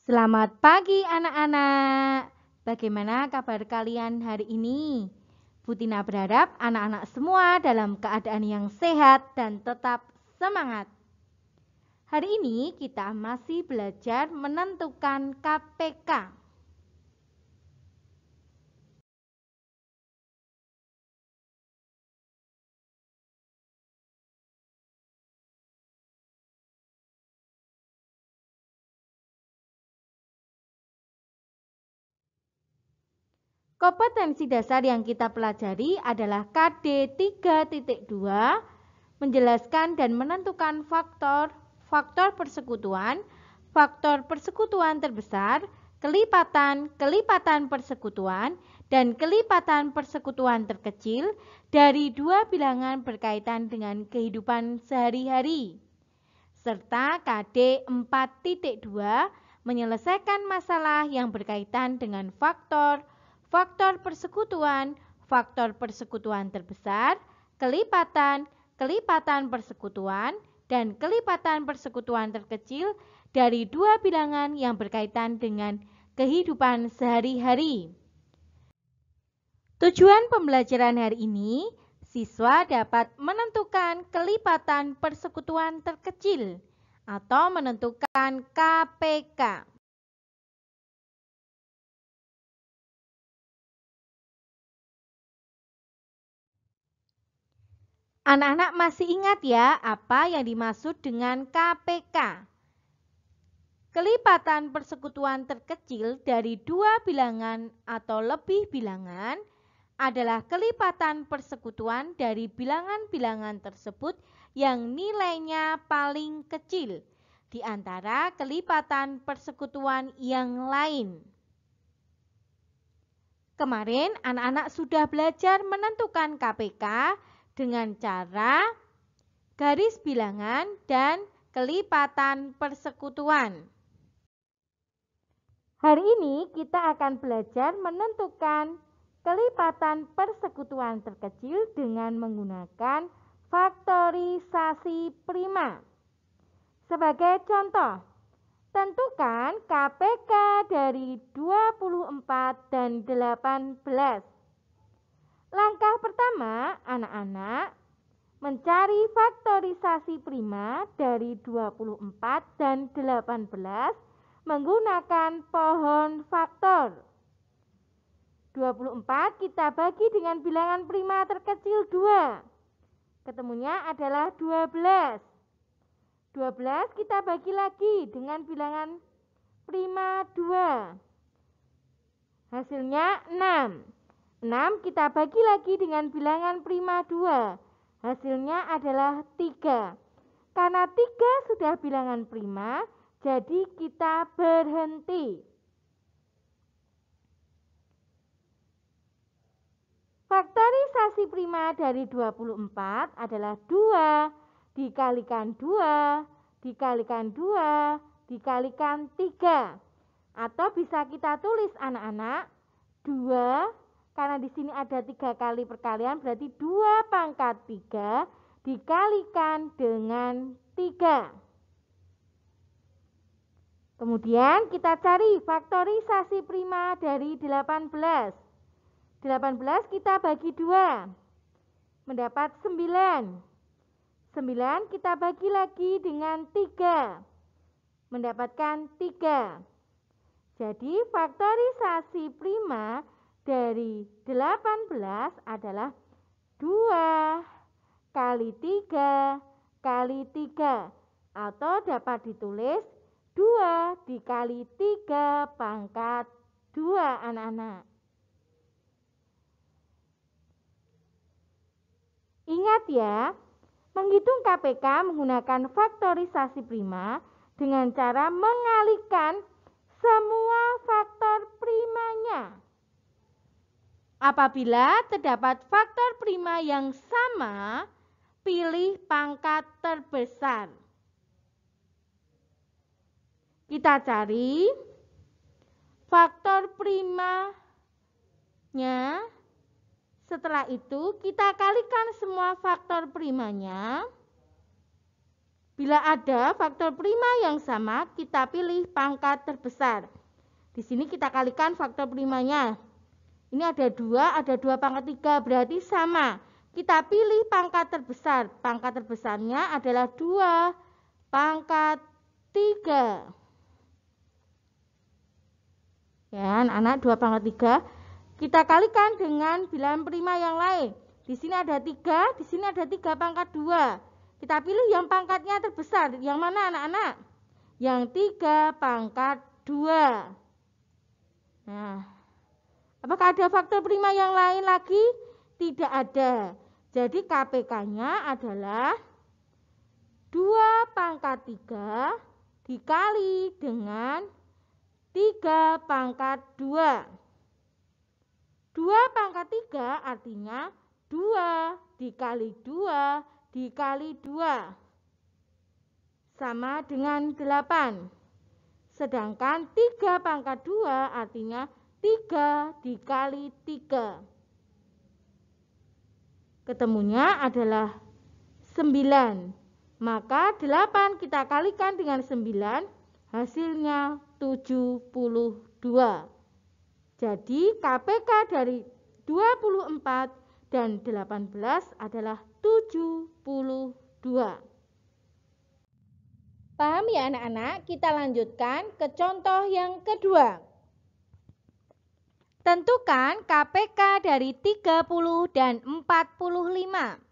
Selamat pagi anak-anak. Bagaimana kabar kalian hari ini? Butina berharap anak-anak semua dalam keadaan yang sehat dan tetap semangat. Hari ini kita masih belajar menentukan KPK. Kompetensi dasar yang kita pelajari adalah KD 3.2, menjelaskan dan menentukan faktor persekutuan terbesar, kelipatan persekutuan, dan kelipatan persekutuan terkecil dari dua bilangan berkaitan dengan kehidupan sehari-hari. Serta KD 4.2 menyelesaikan masalah yang berkaitan dengan faktor persekutuan terbesar, kelipatan persekutuan, dan kelipatan persekutuan terkecil dari dua bilangan yang berkaitan dengan kehidupan sehari-hari. Tujuan pembelajaran hari ini, siswa dapat menentukan kelipatan persekutuan terkecil atau menentukan KPK. Anak-anak masih ingat ya apa yang dimaksud dengan KPK? Kelipatan persekutuan terkecil dari dua bilangan atau lebih bilangan adalah kelipatan persekutuan dari bilangan-bilangan tersebut yang nilainya paling kecil di antara kelipatan persekutuan yang lain. Kemarin anak-anak sudah belajar menentukan KPK dengan cara garis bilangan dan kelipatan persekutuan. Hari ini kita akan belajar menentukan kelipatan persekutuan terkecil dengan menggunakan faktorisasi prima. Sebagai contoh, tentukan KPK dari 24 dan 18. Langkah pertama, anak-anak mencari faktorisasi prima dari 24 dan 18 menggunakan pohon faktor. 24 kita bagi dengan bilangan prima terkecil 2. Ketemunya adalah 12. 12 kita bagi lagi dengan bilangan prima 2. Hasilnya 6. 6 kita bagi lagi dengan bilangan prima 2. Hasilnya adalah 3. Karena 3 sudah bilangan prima, jadi kita berhenti. Faktorisasi prima dari 24 adalah 2 dikalikan 2 dikalikan 2 dikalikan 3. Atau bisa kita tulis anak-anak 2, karena di sini ada 3 kali perkalian, berarti 2 pangkat 3 dikalikan dengan 3. Kemudian kita cari faktorisasi prima dari 18. 18 kita bagi 2, mendapat 9. 9 kita bagi lagi dengan 3, mendapatkan 3. Jadi faktorisasi prima dari 18 adalah 2 kali 3 kali 3, atau dapat ditulis 2 dikali 3 pangkat 2 anak-anak. Ingat ya, menghitung KPK menggunakan faktorisasi prima dengan cara mengalihkan semua faktor primanya. Apabila terdapat faktor prima yang sama, pilih pangkat terbesar. Kita cari faktor primanya. Setelah itu kita kalikan semua faktor primanya. Bila ada faktor prima yang sama, kita pilih pangkat terbesar. Di sini kita kalikan faktor primanya. Ini ada 2 pangkat 3, berarti sama. Kita pilih pangkat terbesar. Pangkat terbesarnya adalah 2 pangkat 3. Ya, anak-anak, 2 pangkat 3. Kita kalikan dengan bilangan prima yang lain. Di sini ada 3, di sini ada 3 pangkat 2. Kita pilih yang pangkatnya terbesar. Yang mana anak-anak? Yang 3 pangkat 2. Nah, apakah ada faktor prima yang lain lagi? Tidak ada. Jadi KPK-nya adalah 2 pangkat 3 dikali dengan 3 pangkat 2. 2 pangkat 3 artinya 2 dikali 2 dikali 2 sama dengan 8. Sedangkan 3 pangkat 2 artinya 3 dikali 3. Ketemunya adalah 9. Maka 8 kita kalikan dengan 9, hasilnya 72. Jadi KPK dari 24 dan 18 adalah 72. Paham ya anak-anak? Kita lanjutkan ke contoh yang kedua. Tentukan KPK dari 30 dan 45.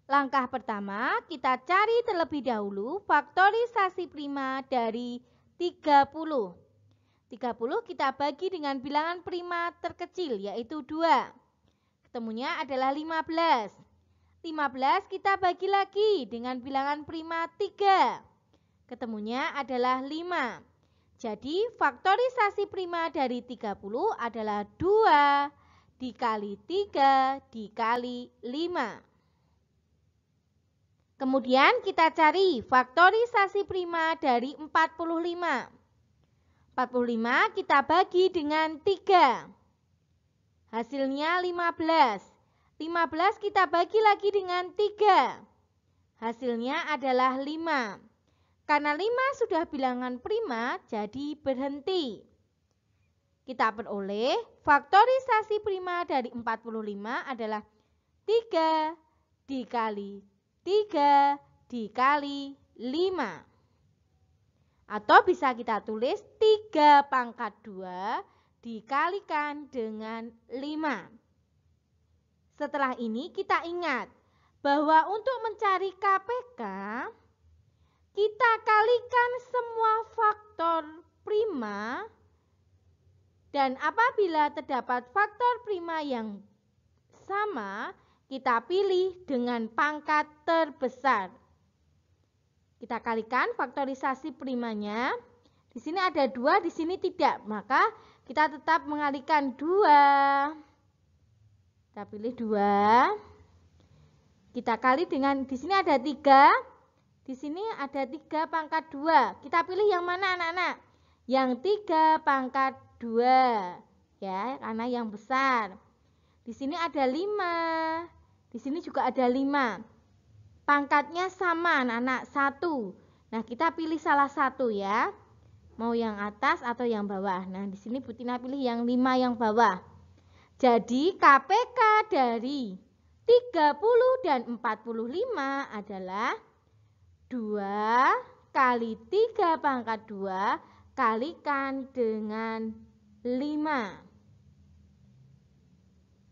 Langkah pertama, kita cari terlebih dahulu faktorisasi prima dari 30. 30 kita bagi dengan bilangan prima terkecil, yaitu 2. Ketemunya adalah 15. 15 kita bagi lagi dengan bilangan prima 3. Ketemunya adalah 5. Jadi faktorisasi prima dari 30 adalah 2 dikali 3 dikali 5. Kemudian kita cari faktorisasi prima dari 45. 45 kita bagi dengan 3. Hasilnya 15. 15 kita bagi lagi dengan 3. Hasilnya adalah 5. Karena 5 sudah bilangan prima, jadi berhenti. Kita peroleh faktorisasi prima dari 45 adalah 3 dikali 3 dikali 5. Atau bisa kita tulis 3 pangkat 2 dikalikan dengan 5. Setelah ini kita ingat bahwa untuk mencari KPK, kita kalikan semua faktor prima, dan apabila terdapat faktor prima yang sama, kita pilih dengan pangkat terbesar. Kita kalikan faktorisasi primanya. Di sini ada 2, di sini tidak. Maka kita tetap mengalihkan 2. Kita pilih 2. Kita kali dengan, di sini ada 3. Di sini ada 3 pangkat 2. Kita pilih yang mana anak-anak? Yang 3 pangkat 2. Ya, karena yang besar. Di sini ada 5. Di sini juga ada 5. Pangkatnya sama anak-anak, 1. Nah, kita pilih salah satu ya. Mau yang atas atau yang bawah. Nah, di sini Bu Tina pilih yang 5 yang bawah. Jadi, KPK dari 30 dan 45 adalah 2 kali 3 pangkat 2 kalikan dengan 5.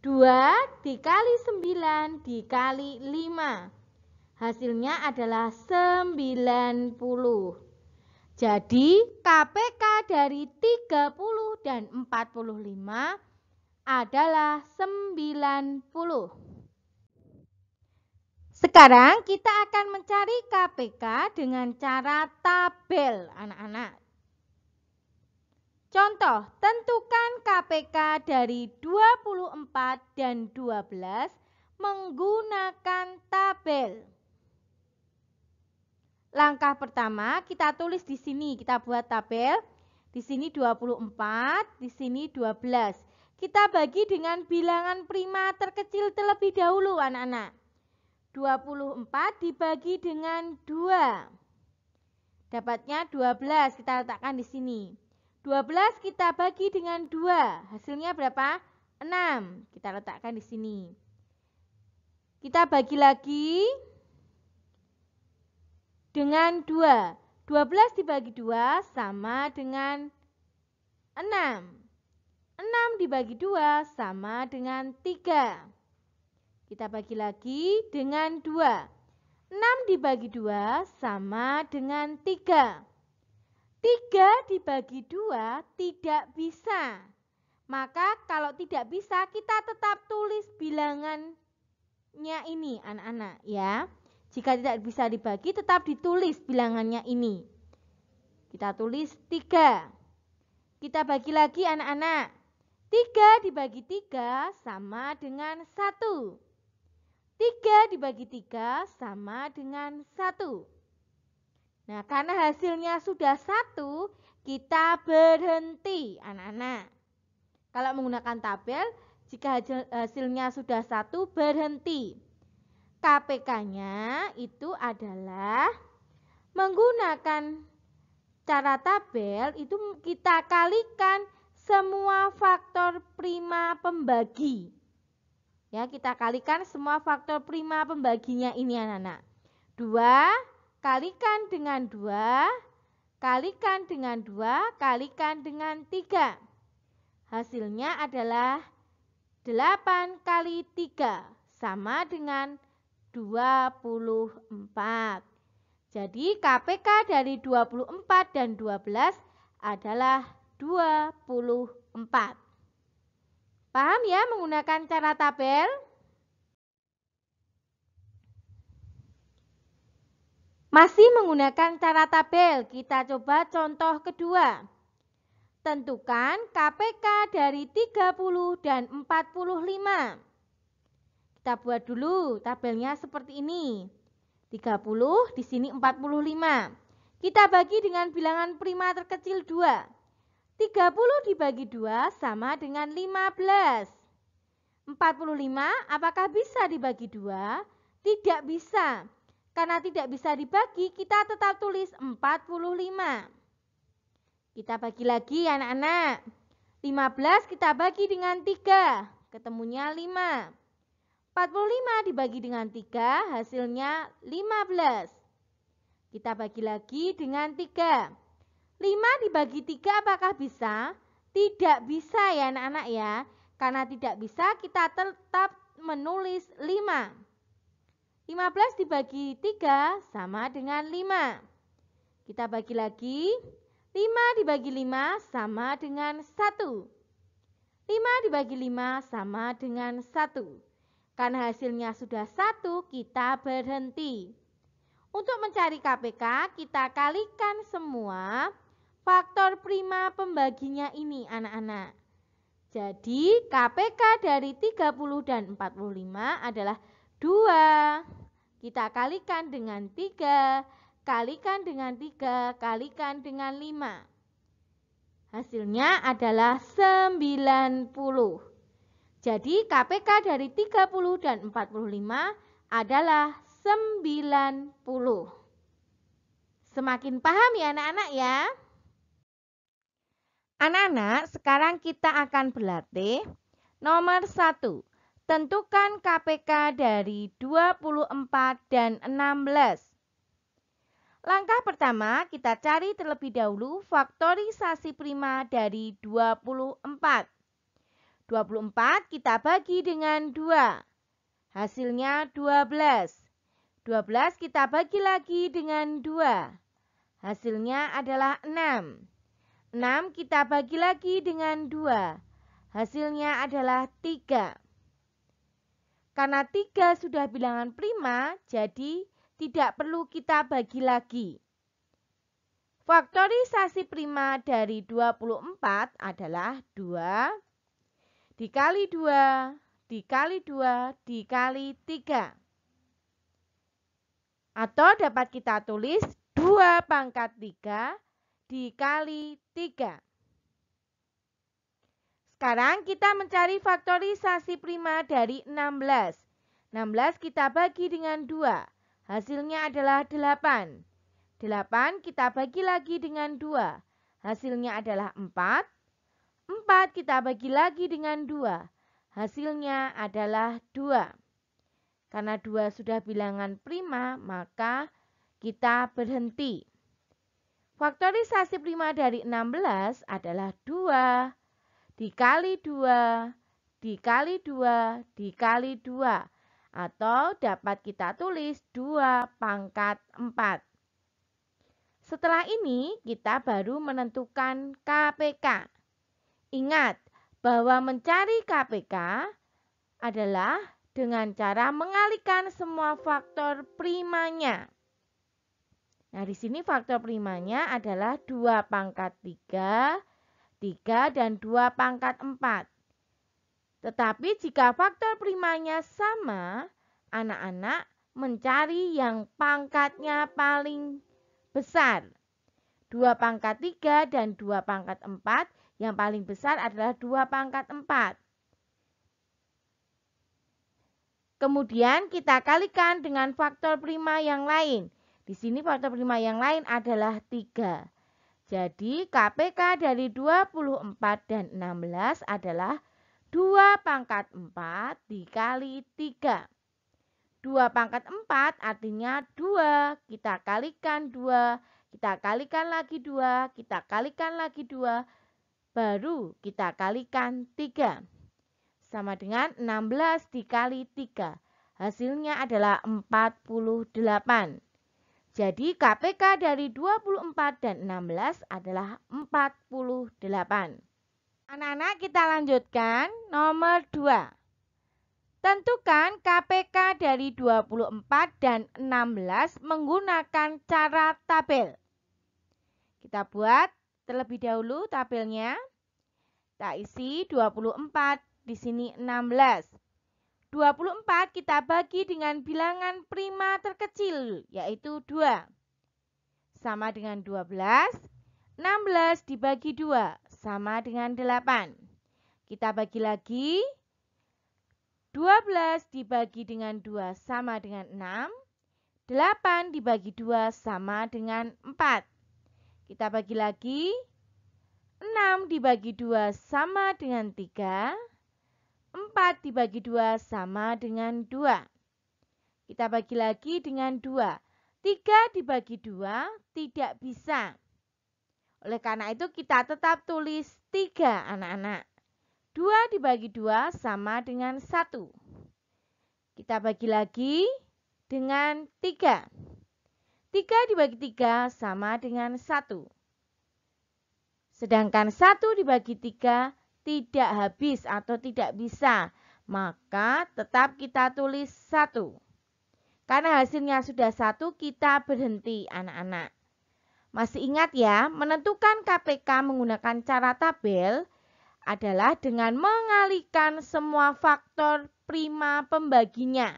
2 dikali 9 dikali 5. Hasilnya adalah 90. Jadi KPK dari 30 dan 45 adalah 90. Sekarang kita akan mencari KPK dengan cara tabel anak-anak. Contoh, tentukan KPK dari 24 dan 12 menggunakan tabel. Langkah pertama, kita tulis di sini, kita buat tabel. Di sini 24, di sini 12. Kita bagi dengan bilangan prima terkecil terlebih dahulu, anak-anak. 24 dibagi dengan 2. Dapatnya 12, kita letakkan di sini. 12 kita bagi dengan 2, hasilnya berapa? 6, kita letakkan di sini. Kita bagi lagi dengan 2. 12 dibagi 2 sama dengan 6. 6 dibagi 2 sama dengan 3. Kita bagi lagi dengan 2. 6 dibagi 2 sama dengan 3. 3 dibagi 2 tidak bisa. Maka kalau tidak bisa kita tetap tulis bilangannya ini anak-anak ya. Jika tidak bisa dibagi tetap ditulis bilangannya ini. Kita tulis 3. Kita bagi lagi anak-anak. 3 dibagi 3 sama dengan 1. 3 dibagi 3 sama dengan 1. Nah, karena hasilnya sudah 1, kita berhenti anak-anak. Kalau menggunakan tabel, jika hasilnya sudah 1, berhenti. KPK-nya itu adalah menggunakan cara tabel itu kita kalikan semua faktor prima pembagi. Ya, kita kalikan semua faktor prima pembaginya ini anak-anak. 2 kalikan dengan 2, kalikan dengan 2, kalikan dengan 3. Hasilnya adalah 8 kali 3 sama dengan 24. Jadi KPK dari 24 dan 12 adalah 24. Paham ya menggunakan cara tabel? Masih menggunakan cara tabel, kita coba contoh kedua. Tentukan KPK dari 30 dan 45. Kita buat dulu tabelnya seperti ini. 30, di sini 45. Kita bagi dengan bilangan prima terkecil 2. 30 dibagi 2 sama dengan 15. 45 apakah bisa dibagi 2? Tidak bisa. Karena tidak bisa dibagi, kita tetap tulis 45. Kita bagi lagi anak-anak. 15 kita bagi dengan 3, ketemunya 5. 45 dibagi dengan 3, hasilnya 15. Kita bagi lagi dengan 3. 5 dibagi 3 apakah bisa? Tidak bisa ya anak-anak ya. Karena tidak bisa kita tetap menulis 5. 15 dibagi 3 sama dengan 5. Kita bagi lagi. 5 dibagi 5 sama dengan 1. 5 dibagi 5 sama dengan 1. Karena hasilnya sudah 1, kita berhenti. Untuk mencari KPK, kita kalikan semua faktor prima pembaginya ini anak-anak. Jadi KPK dari 30 dan 45 adalah 2. Kita kalikan dengan 3, kalikan dengan 3, kalikan dengan 5. Hasilnya adalah 90. Jadi KPK dari 30 dan 45 adalah 90. Semakin paham ya anak-anak ya? Anak-anak, sekarang kita akan berlatih. Nomor 1. Tentukan KPK dari 24 dan 16. Langkah pertama, kita cari terlebih dahulu faktorisasi prima dari 24. 24 kita bagi dengan 2. Hasilnya 12. 12 kita bagi lagi dengan 2. Hasilnya adalah 6. 6 kita bagi lagi dengan 2. Hasilnya adalah 3. Karena 3 sudah bilangan prima, jadi tidak perlu kita bagi lagi. Faktorisasi prima dari 24 adalah 2 dikali 2 dikali 2 dikali 3. Atau dapat kita tulis 2 pangkat 3 dikali 3. Sekarang kita mencari faktorisasi prima dari 16. 16 kita bagi dengan 2. Hasilnya adalah 8. 8 kita bagi lagi dengan 2. Hasilnya adalah 4. 4 kita bagi lagi dengan 2. Hasilnya adalah 2. Karena 2 sudah bilangan prima, maka kita berhenti. Faktorisasi prima dari 16 adalah 2 dikali 2 dikali 2 dikali 2. Atau dapat kita tulis 2 pangkat 4. Setelah ini kita baru menentukan KPK. Ingat bahwa mencari KPK adalah dengan cara mengalihkan semua faktor primanya. Nah, di sini faktor primanya adalah 2 pangkat 3, 3 dan 2 pangkat 4. Tetapi jika faktor primanya sama, anak-anak mencari yang pangkatnya paling besar. 2 pangkat 3 dan 2 pangkat 4, yang paling besar adalah 2 pangkat 4. Kemudian kita kalikan dengan faktor prima yang lain. Di sini faktor prima yang lain adalah 3. Jadi KPK dari 24 dan 16 adalah 2 pangkat 4 dikali 3. 2 pangkat 4 artinya 2. Kita kalikan 2. Kita kalikan lagi 2. Kita kalikan lagi 2. Baru kita kalikan 3. Sama dengan 16 dikali 3. Hasilnya adalah 48. Jadi KPK dari 24 dan 16 adalah 48. Anak-anak, kita lanjutkan nomor 2. Tentukan KPK dari 24 dan 16 menggunakan cara tabel. Kita buat terlebih dahulu tabelnya. Kita isi 24, di sini 16. 24 kita bagi dengan bilangan prima terkecil, yaitu 2. Sama dengan 12. 16 dibagi 2, sama dengan 8. Kita bagi lagi. 12 dibagi dengan 2 sama dengan 6. 8 dibagi 2 sama dengan 4. Kita bagi lagi. 6 dibagi 2 sama dengan 3. 4 dibagi 2 sama dengan 2. Kita bagi lagi dengan 2. 3 dibagi 2 tidak bisa. Oleh karena itu kita tetap tulis 3, anak-anak. 2 dibagi 2 sama dengan 1. Kita bagi lagi dengan 3. 3 dibagi 3 sama dengan 1. Sedangkan 1 dibagi 3 tidak habis atau tidak bisa, maka tetap kita tulis 1. Karena hasilnya sudah 1, kita berhenti, anak-anak. Masih ingat ya, menentukan KPK menggunakan cara tabel adalah dengan mengalihkan semua faktor prima pembaginya.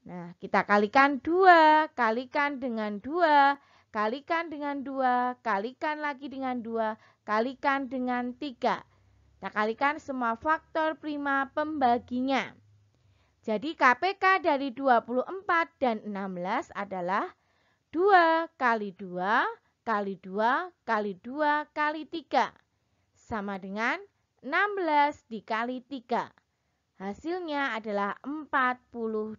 Nah, kita kalikan 2, kalikan dengan 2, kalikan dengan 2, kalikan lagi dengan 2, kalikan dengan 3. Kita kalikan semua faktor prima pembaginya. Jadi KPK dari 24 dan 16 adalah 2 kali 2 kali 2 kali 2 kali 3. Sama dengan 16 dikali 3. Hasilnya adalah 48.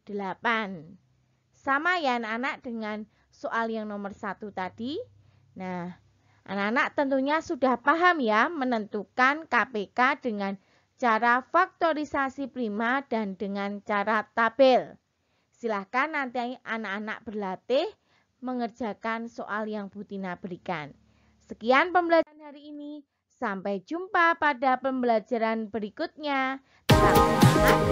Sama ya anak-anak dengan soal yang nomor 1 tadi. Nah, anak-anak tentunya sudah paham ya menentukan KPK dengan cara faktorisasi prima dan dengan cara tabel. Silahkan nanti anak-anak berlatih mengerjakan soal yang Bu Tina berikan. Sekian pembelajaran hari ini. Sampai jumpa pada pembelajaran berikutnya. Tetap semangat.